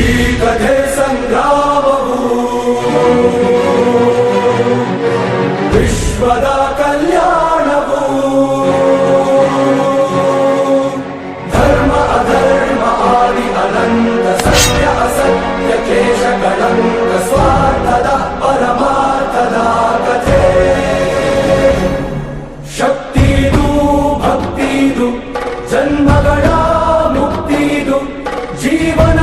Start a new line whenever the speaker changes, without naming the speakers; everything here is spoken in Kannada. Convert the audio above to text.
ಈ ಕಥೆ ಸಂಗ್ರಾಮವು ವಿಶ್ವದ ಕಲ್ಯಾಣವು ಧರ್ಮ ಅಧರ್ಮ ಆದಿ ಅನಂತ ಸತ್ಯ ಅಸತ್ಯ ಕ್ಲೇಶ ಕಳಂಕ ಸ್ವಾರ್ಥದ ಪರಮಾರ್ಥದ ಕಥೆ ಶಕ್ತಿದು ಭಕ್ತಿದು ಜನ್ಮಗಳ ಮುಕ್ತಿದು ಜೀವನ